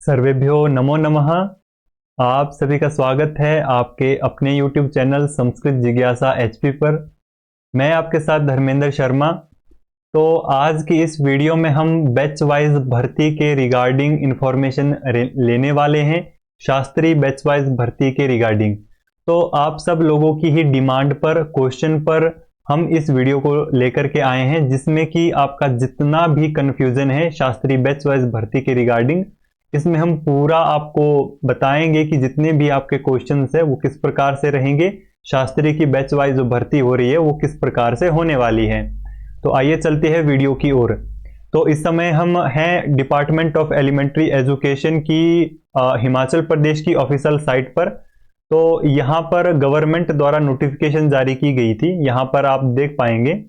सर्वेभ्यो नमो नमः। आप सभी का स्वागत है आपके अपने YouTube चैनल संस्कृत जिज्ञासा HP पर। मैं आपके साथ धर्मेंद्र शर्मा। तो आज की इस वीडियो में हम बैच वाइज भर्ती के रिगार्डिंग इंफॉर्मेशन लेने वाले हैं, शास्त्रीय बैच वाइज भर्ती के रिगार्डिंग। तो आप सब लोगों की ही डिमांड पर, क्वेश्चन पर हम इस वीडियो को लेकर के आए हैं, जिसमें कि आपका जितना भी कंफ्यूजन है शास्त्रीय बैच वाइज भर्ती के रिगार्डिंग, इसमें हम पूरा आपको बताएंगे कि जितने भी आपके क्वेश्चंस है वो किस प्रकार से रहेंगे, शास्त्रीय की बैच वाइज जो भर्ती हो रही है वो किस प्रकार से होने वाली है। तो आइए चलते हैं वीडियो की ओर। तो इस समय हम हैं डिपार्टमेंट ऑफ एलिमेंट्री एजुकेशन की हिमाचल प्रदेश की ऑफिशियल साइट पर। तो यहाँ पर गवर्नमेंट द्वारा नोटिफिकेशन जारी की गई थी, यहाँ पर आप देख पाएंगे।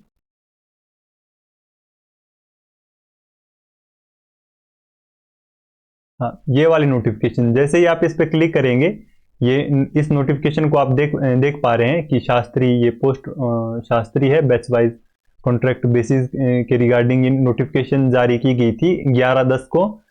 हाँ, ये वाली नोटिफिकेशन, जैसे ही आप इस पर क्लिक करेंगे, ये इस नोटिफिकेशन को आप देख पा रहे हैं कि शास्त्रीय, ये पोस्ट शास्त्रीय है, बैच वाइज कॉन्ट्रैक्ट बेसिस के रिगार्डिंग ये नोटिफिकेशन जारी की गई थी 11/10 को।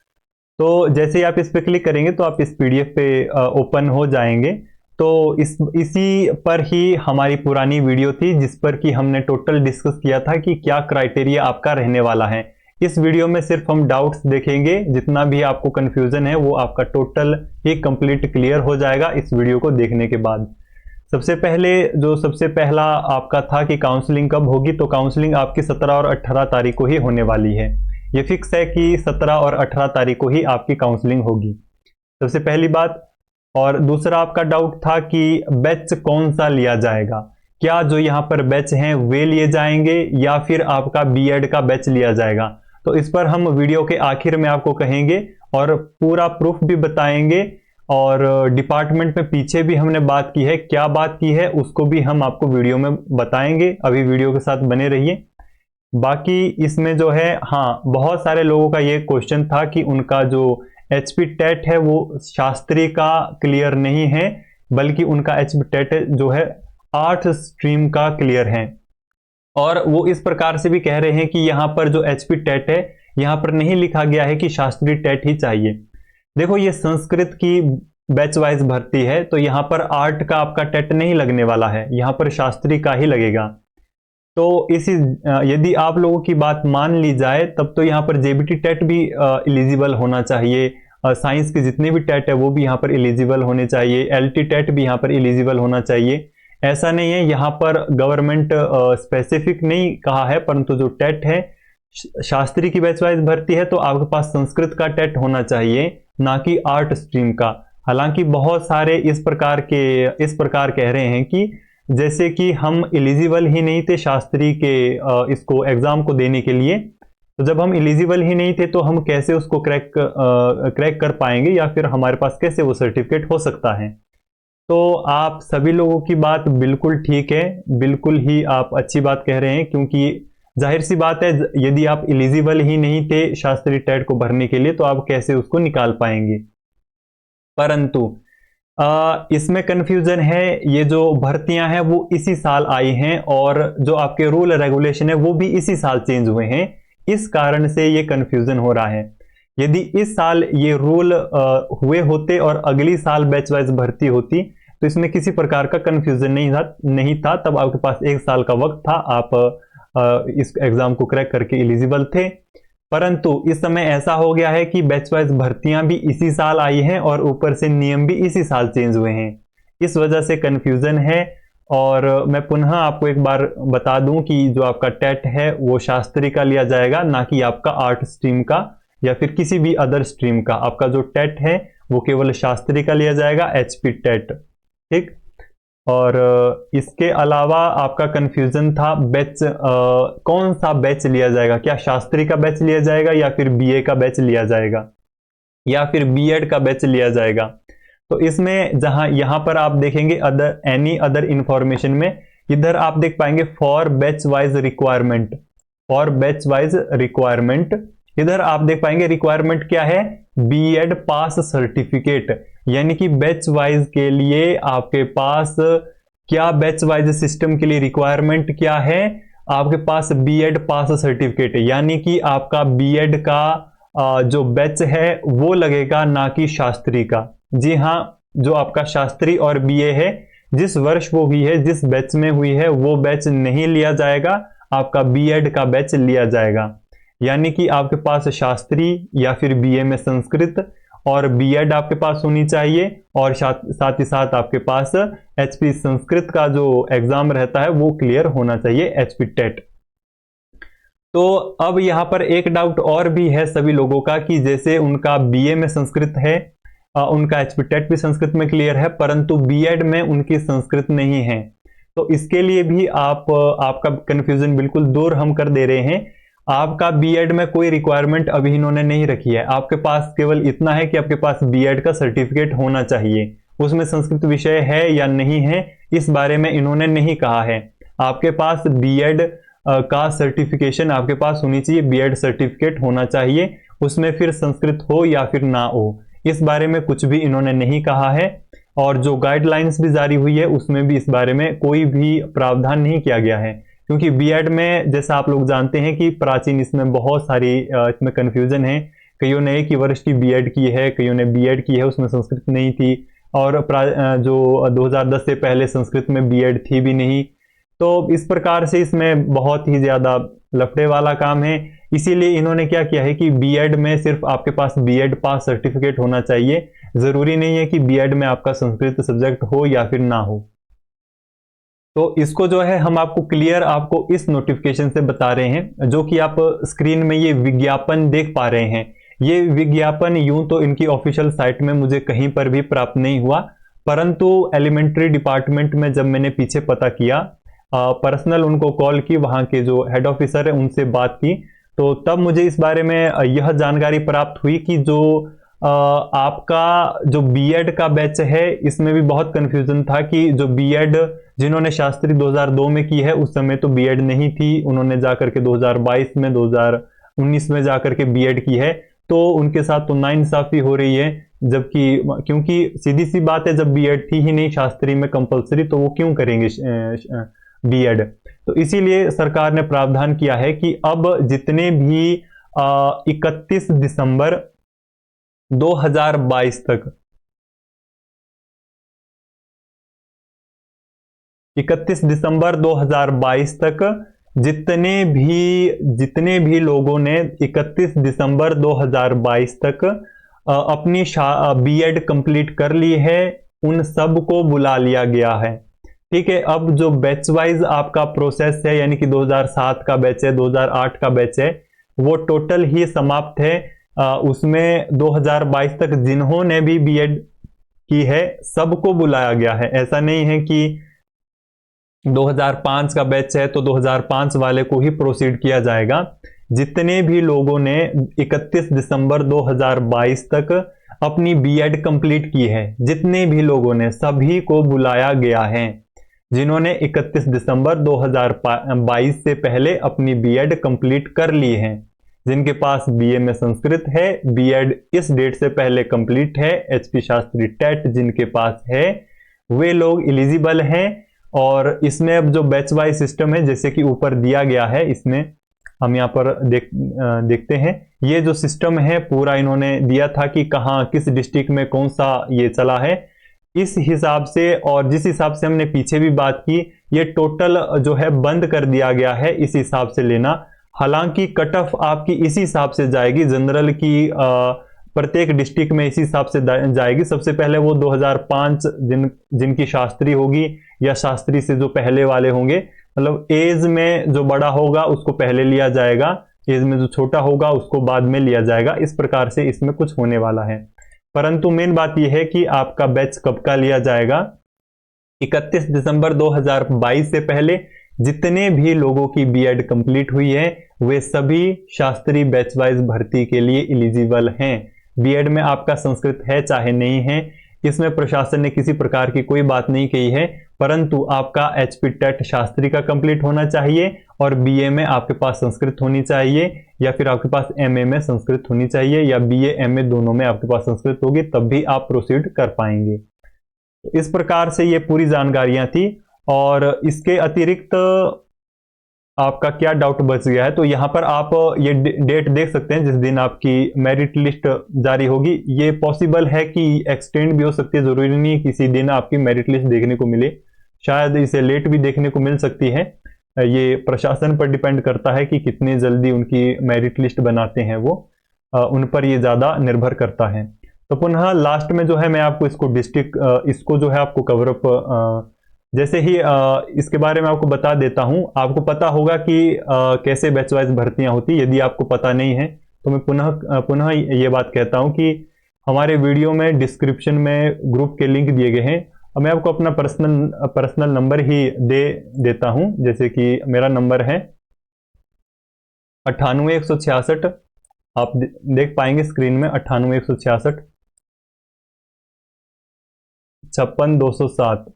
तो जैसे ही आप इस पर क्लिक करेंगे तो आप इस PDF पे ओपन हो जाएंगे। तो इसी पर ही हमारी पुरानी वीडियो थी, जिस पर कि हमने टोटल डिस्कस किया था कि क्या क्राइटेरिया आपका रहने वाला है। इस वीडियो में सिर्फ हम डाउट्स देखेंगे, जितना भी आपको कंफ्यूजन है वो आपका टोटल ही कंप्लीट क्लियर हो जाएगा इस वीडियो को देखने के बाद। सबसे पहला आपका था कि काउंसलिंग कब होगी। तो काउंसलिंग आपकी 17 और 18 तारीख को ही होने वाली है। ये फिक्स है कि 17 और 18 तारीख को ही आपकी काउंसलिंग होगी, सबसे पहली बात। और दूसरा आपका डाउट था कि बैच कौन सा लिया जाएगा, क्या जो यहाँ पर बैच हैं वे लिए जाएंगे या फिर आपका B.Ed का बैच लिया जाएगा। तो इस पर हम वीडियो के आखिर में आपको कहेंगे और पूरा प्रूफ भी बताएंगे। और डिपार्टमेंट में पीछे भी हमने बात की है, क्या बात की है उसको भी हम आपको वीडियो में बताएंगे। अभी वीडियो के साथ बने रहिए। बाकी इसमें जो है, हाँ, बहुत सारे लोगों का ये क्वेश्चन था कि उनका जो HP टेट है वो शास्त्रीय का क्लियर नहीं है, बल्कि उनका HP टेट जो है 8 स्ट्रीम का क्लियर है। और वो इस प्रकार से भी कह रहे हैं कि यहाँ पर जो HP टेट है, यहाँ पर नहीं लिखा गया है कि शास्त्रीय टेट ही चाहिए। देखो, ये संस्कृत की बैच वाइज भर्ती है, तो यहाँ पर आर्ट का आपका टेट नहीं लगने वाला है, यहाँ पर शास्त्रीय का ही लगेगा। तो यदि आप लोगों की बात मान ली जाए तब तो यहाँ पर JBT टेट भी एलिजिबल होना चाहिए। साइंस के जितने भी टेट है वो भी यहाँ पर एलिजिबल होने चाहिए। LT टेट भी यहाँ पर एलिजिबल होना चाहिए। ऐसा नहीं है, यहाँ पर गवर्नमेंट स्पेसिफिक नहीं कहा है, परंतु जो टेट है शास्त्रीय की बैच वाइज भर्ती है तो आपके पास संस्कृत का टेट होना चाहिए, ना कि आर्ट स्ट्रीम का। हालांकि बहुत सारे इस प्रकार कह रहे हैं कि जैसे कि हम एलिजिबल ही नहीं थे शास्त्रीय के इसको एग्जाम को देने के लिए, तो जब हम एलिजिबल ही नहीं थे तो हम कैसे उसको क्रैक कर पाएंगे, या फिर हमारे पास कैसे वो सर्टिफिकेट हो सकता है। तो आप सभी लोगों की बात बिल्कुल ठीक है, बिल्कुल ही आप अच्छी बात कह रहे हैं, क्योंकि जाहिर सी बात है यदि आप एलिजिबल ही नहीं थे शास्त्रीय टेट को भरने के लिए तो आप कैसे उसको निकाल पाएंगे। परंतु इसमें कंफ्यूजन है, ये जो भर्तियां हैं वो इसी साल आई हैं और जो आपके रूल रेगुलेशन है वो भी इसी साल चेंज हुए हैं, इस कारण से ये कंफ्यूजन हो रहा है। यदि इस साल ये रूल हुए होते और अगली साल बैच वाइज भर्ती होती तो इसमें किसी प्रकार का कंफ्यूजन नहीं था। तब आपके पास 1 साल का वक्त था, आप इस एग्जाम को क्रैक करके एलिजिबल थे। परंतु इस समय ऐसा हो गया है कि बैच वाइज भर्तियां भी इसी साल आई हैं और ऊपर से नियम भी इसी साल चेंज हुए हैं, इस वजह से कंफ्यूजन है। और मैं पुनः आपको एक बार बता दूं कि जो आपका टेट है वो शास्त्रीय का लिया जाएगा, ना कि आपका आर्ट स्ट्रीम का या फिर किसी भी अदर स्ट्रीम का। आपका जो टेट है वो केवल शास्त्रीय का लिया जाएगा, HP टेट, ठीक। और इसके अलावा आपका कंफ्यूजन था बैच, कौन सा बैच लिया जाएगा, क्या शास्त्रीय का बैच लिया जाएगा या फिर BA का बैच लिया जाएगा या फिर B.Ed का बैच लिया जाएगा। तो इसमें जहां यहां पर आप देखेंगे एनी अदर इंफॉर्मेशन में, इधर आप देख पाएंगे फॉर बैच वाइज रिक्वायरमेंट, इधर आप देख पाएंगे रिक्वायरमेंट क्या है, B.Ed पास सर्टिफिकेट। यानी कि बैच वाइज के लिए आपके पास क्या, बैच वाइज सिस्टम के लिए रिक्वायरमेंट क्या है, आपके पास B.Ed पास सर्टिफिकेट है, यानी कि आपका B.Ed का जो बैच है वो लगेगा, ना कि शास्त्री का। जी हाँ, जो आपका शास्त्री और बीए है, जिस वर्ष वो हुई है, जिस बैच में हुई है, वो बैच नहीं लिया जाएगा, आपका बीएड का बैच लिया जाएगा। यानी कि आपके पास शास्त्री या फिर बीए में संस्कृत और बीएड आपके पास होनी चाहिए, और साथ ही साथ आपके पास एचपी संस्कृत का जो एग्जाम रहता है वो क्लियर होना चाहिए, एचपी टेट। तो अब यहाँ पर एक डाउट और भी है सभी लोगों का कि जैसे उनका बीए में संस्कृत है, उनका एचपी टेट भी संस्कृत में क्लियर है, परंतु बीएड में उनकी संस्कृत नहीं है। तो इसके लिए भी आपका कंफ्यूजन बिल्कुल दूर हम कर दे रहे हैं। आपका बीएड में कोई रिक्वायरमेंट अभी इन्होंने नहीं रखी है, आपके पास केवल इतना है कि आपके पास बीएड का सर्टिफिकेट होना चाहिए। उसमें संस्कृत विषय है या नहीं है, इस बारे में इन्होंने नहीं कहा है। आपके पास बीएड का सर्टिफिकेशन आपके पास होनी चाहिए, बीएड सर्टिफिकेट होना चाहिए, उसमें फिर संस्कृत हो या फिर ना हो, इस बारे में कुछ भी इन्होंने नहीं कहा है। और जो गाइडलाइंस भी जारी हुई है उसमें भी इस बारे में कोई भी प्रावधान नहीं किया गया है, क्योंकि बीएड में जैसा आप लोग जानते हैं कि प्राचीन इसमें बहुत सारी इसमें कन्फ्यूजन है। कईयों ने एक ही वर्ष की बीएड की है, कईयों ने बीएड की है, उसमें संस्कृत नहीं थी, और जो 2010 से पहले संस्कृत में बीएड थी भी नहीं। तो इस प्रकार से इसमें बहुत ही ज्यादा लफड़े वाला काम है। इसीलिए इन्होंने क्या किया है कि बीएड में सिर्फ आपके पास बीएड पास सर्टिफिकेट होना चाहिए, जरूरी नहीं है कि बीएड में आपका संस्कृत सब्जेक्ट हो या फिर ना हो। तो इसको जो है हम आपको क्लियर आपको इस नोटिफिकेशन से बता रहे हैं, जो कि आप स्क्रीन में ये विज्ञापन देख पा रहे हैं। ये विज्ञापन यूं तो इनकी ऑफिशियल साइट में मुझे कहीं पर भी प्राप्त नहीं हुआ, परंतु एलिमेंट्री डिपार्टमेंट में जब मैंने पीछे पता किया, पर्सनल उनको कॉल की, वहां के जो हेड ऑफिसर है उनसे बात की, तो तब मुझे इस बारे में यह जानकारी प्राप्त हुई कि जो आपका जो बीएड का बैच है इसमें भी बहुत कंफ्यूजन था कि जो बीएड जिन्होंने शास्त्री 2002 में की है, उस समय तो बीएड नहीं थी, उन्होंने जाकर के 2022 में 2019 में जाकर के बीएड की है, तो उनके साथ तो नाइंसाफी हो रही है। जबकि क्योंकि सीधी सी बात है, जब बीएड थी ही नहीं शास्त्री में कंपलसरी, तो वो क्यों करेंगे बीएड। तो इसीलिए सरकार ने प्रावधान किया है कि अब जितने भी 31 दिसंबर 2022 तक 31 दिसंबर 2022 तक जितने भी लोगों ने 31 दिसंबर 2022 तक अपनी बीएड कंप्लीट कर ली है, उन सब को बुला लिया गया है। ठीक है, अब जो बैच वाइज आपका प्रोसेस है, यानी कि 2007 का बैच है, 2008 का बैच है, वो टोटल ही समाप्त है। उसमें 2022 तक जिन्होंने भी बीएड की है सबको बुलाया गया है। ऐसा नहीं है कि 2005 का बैच है तो 2005 वाले को ही प्रोसीड किया जाएगा। जितने भी लोगों ने 31 दिसंबर 2022 तक अपनी बीएड कंप्लीट की है, जितने भी लोगों ने, सभी को बुलाया गया है। जिन्होंने 31 दिसंबर 2022 से पहले अपनी बीएड कंप्लीट कर ली है, जिनके पास बीए में संस्कृत है, बीएड इस डेट से पहले कंप्लीट है, एचपी शास्त्री टेट जिनके पास है, वे लोग एलिजिबल हैं। और इसमें अब जो बैच वाइज सिस्टम है, जैसे कि ऊपर दिया गया है, इसमें हम यहाँ पर देखते हैं, ये जो सिस्टम है पूरा इन्होंने दिया था कि कहाँ किस डिस्ट्रिक्ट में कौन सा ये चला है, इस हिसाब से, और जिस हिसाब से हमने पीछे भी बात की, ये टोटल जो है बंद कर दिया गया है इस हिसाब से लेना। हालांकि कट ऑफ आपकी इसी हिसाब से जाएगी, जनरल की प्रत्येक डिस्ट्रिक्ट में इसी हिसाब से जाएगी। सबसे पहले वो 2005 जिनकी शास्त्री होगी या शास्त्री से जो पहले वाले होंगे, मतलब एज में जो बड़ा होगा उसको पहले लिया जाएगा, एज में जो छोटा होगा उसको बाद में लिया जाएगा। इस प्रकार से इसमें कुछ होने वाला है। परंतु मेन बात यह है कि आपका बैच कब का लिया जाएगा, 31 दिसंबर 2022 से पहले जितने भी लोगों की बीएड कंप्लीट हुई है वे सभी शास्त्री बैच वाइज भर्ती के लिए एलिजिबल हैं। बीएड में आपका संस्कृत है चाहे नहीं है, इसमें प्रशासन ने किसी प्रकार की कोई बात नहीं कही है, परंतु आपका एचपी टेट शास्त्री का कंप्लीट होना चाहिए और बीए में आपके पास संस्कृत होनी चाहिए, या फिर आपके पास एमए में संस्कृत होनी चाहिए, या बीए एमए दोनों में आपके पास संस्कृत होगी, तब भी आप प्रोसीड कर पाएंगे। इस प्रकार से ये पूरी जानकारियां थी। और इसके अतिरिक्त आपका क्या डाउट बच गया है। तो यहाँ पर आप ये डेट देख सकते हैं जिस दिन आपकी मेरिट लिस्ट जारी होगी। ये पॉसिबल है कि एक्सटेंड भी हो सकती है, जरूरी नहीं है किसी दिन आपकी मेरिट लिस्ट देखने को मिले, शायद इसे लेट भी देखने को मिल सकती है। ये प्रशासन पर डिपेंड करता है कि कितनी जल्दी उनकी मेरिट लिस्ट बनाते हैं वो, उन पर ये ज़्यादा निर्भर करता है। तो पुनः लास्ट में जो है मैं आपको इसको डिस्ट्रिक्ट इसको जो है आपको कवरअप जैसे ही इसके बारे में आपको बता देता हूं। आपको पता होगा कि कैसे बैच वाइज भर्तियां होती। यदि आपको पता नहीं है तो मैं पुनः ये बात कहता हूं कि हमारे वीडियो में डिस्क्रिप्शन में ग्रुप के लिंक दिए गए हैं। और मैं आपको अपना पर्सनल नंबर ही दे देता हूं। जैसे कि मेरा नंबर है 98 166, आप देख पाएंगे स्क्रीन में 98 166 56 207,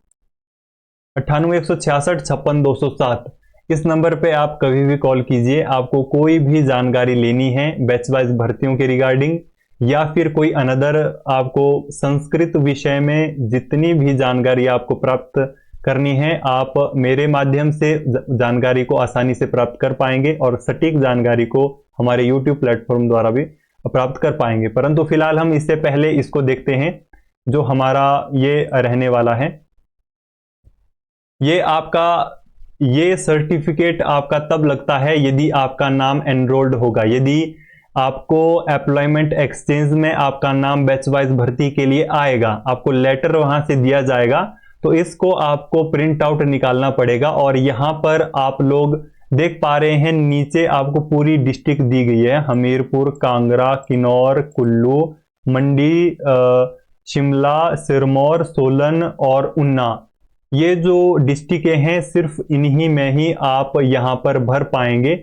98 166 56 207। इस नंबर पे आप कभी भी कॉल कीजिए। आपको कोई भी जानकारी लेनी है बैच वाइज भर्तियों के रिगार्डिंग, या फिर कोई अनदर आपको संस्कृत विषय में जितनी भी जानकारी आपको प्राप्त करनी है, आप मेरे माध्यम से जानकारी को आसानी से प्राप्त कर पाएंगे और सटीक जानकारी को हमारे YouTube प्लेटफॉर्म द्वारा भी प्राप्त कर पाएंगे। परंतु फिलहाल हम इससे पहले इसको देखते हैं जो हमारा ये रहने वाला है। ये सर्टिफिकेट आपका तब लगता है यदि आपका नाम एनरोल्ड होगा। यदि आपको एम्प्लॉयमेंट एक्सचेंज में आपका नाम बैच वाइज भर्ती के लिए आएगा, आपको लेटर वहां से दिया जाएगा, तो इसको आपको प्रिंट आउट निकालना पड़ेगा। और यहां पर आप लोग देख पा रहे हैं नीचे आपको पूरी डिस्ट्रिक्ट दी गई है, हमीरपुर, कांगड़ा, किन्नौर, कुल्लू, मंडी, शिमला, सिरमौर, सोलन और उन्ना। ये जो डिस्ट्रिक्टें हैं सिर्फ इन्हीं में ही आप यहां पर भर पाएंगे।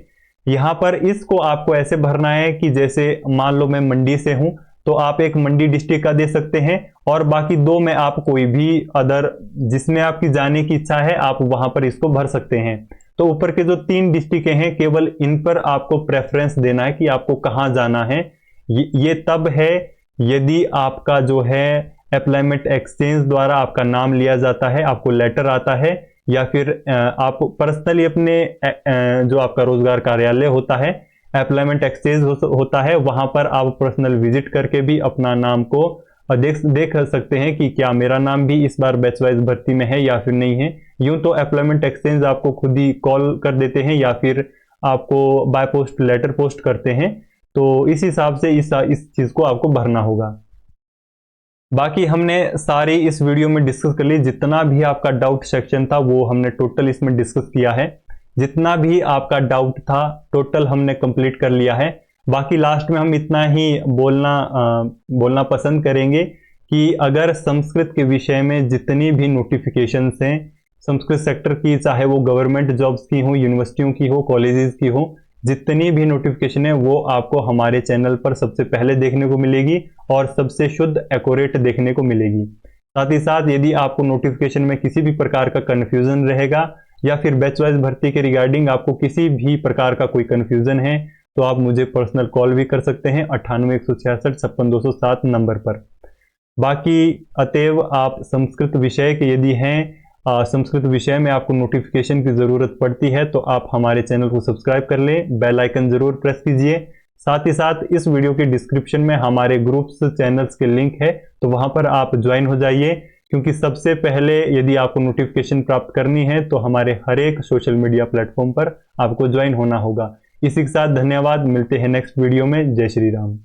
यहां पर इसको आपको ऐसे भरना है कि जैसे मान लो मैं मंडी से हूं तो आप एक मंडी डिस्ट्रिक्ट का दे सकते हैं, और बाकी दो में आप कोई भी अदर जिसमें आपकी जाने की इच्छा है आप वहां पर इसको भर सकते हैं। तो ऊपर के जो 3 डिस्ट्रिक्टें हैं केवल इन पर आपको प्रेफरेंस देना है कि आपको कहां जाना है। ये तब है यदि आपका जो है एम्प्लॉयमेंट एक्सचेंज द्वारा आपका नाम लिया जाता है, आपको लेटर आता है, या फिर आप पर्सनली अपने जो आपका रोजगार कार्यालय होता है, एम्प्लॉयमेंट एक्सचेंज होता है, वहां पर आप पर्सनल विजिट करके भी अपना नाम को देख सकते हैं कि क्या मेरा नाम भी इस बार बैच वाइज भर्ती में है या फिर नहीं है। यूं तो एम्प्लॉयमेंट एक्सचेंज आपको खुद ही कॉल कर देते हैं या फिर आपको बाय पोस्ट लेटर पोस्ट करते हैं। तो इस हिसाब से इस चीज को आपको भरना होगा। बाकी हमने सारी इस वीडियो में डिस्कस कर ली। जितना भी आपका डाउट सेक्शन था वो हमने टोटल इसमें डिस्कस किया है। जितना भी आपका डाउट था टोटल हमने कंप्लीट कर लिया है। बाकी लास्ट में हम इतना ही बोलना पसंद करेंगे कि अगर संस्कृत के विषय में जितनी भी नोटिफिकेशंस हैं संस्कृत सेक्टर की, चाहे वो गवर्नमेंट जॉब्स की हो, यूनिवर्सिटियों की हो, कॉलेजेस की हो, जितनी भी नोटिफिकेशन है वो आपको हमारे चैनल पर सबसे पहले देखने को मिलेगी और सबसे शुद्ध एक्यूरेट देखने को मिलेगी। साथ ही साथ यदि आपको नोटिफिकेशन में किसी भी प्रकार का कन्फ्यूजन रहेगा या फिर बैच वाइज भर्ती के रिगार्डिंग आपको किसी भी प्रकार का कोई कन्फ्यूजन है तो आप मुझे पर्सनल कॉल भी कर सकते हैं 98 166 56 207 नंबर पर। बाकी अतएव आप संस्कृत विषय के यदि हैं, संस्कृत विषय में आपको नोटिफिकेशन की ज़रूरत पड़ती है तो आप हमारे चैनल को सब्सक्राइब कर लें, बेल आइकन ज़रूर प्रेस कीजिए। साथ ही साथ इस वीडियो के डिस्क्रिप्शन में हमारे ग्रुप्स चैनल्स के लिंक है, तो वहां पर आप ज्वाइन हो जाइए, क्योंकि सबसे पहले यदि आपको नोटिफिकेशन प्राप्त करनी है तो हमारे हर एक सोशल मीडिया प्लेटफॉर्म पर आपको ज्वाइन होना होगा। इसी के साथ धन्यवाद, मिलते हैं नेक्स्ट वीडियो में। जय श्री राम।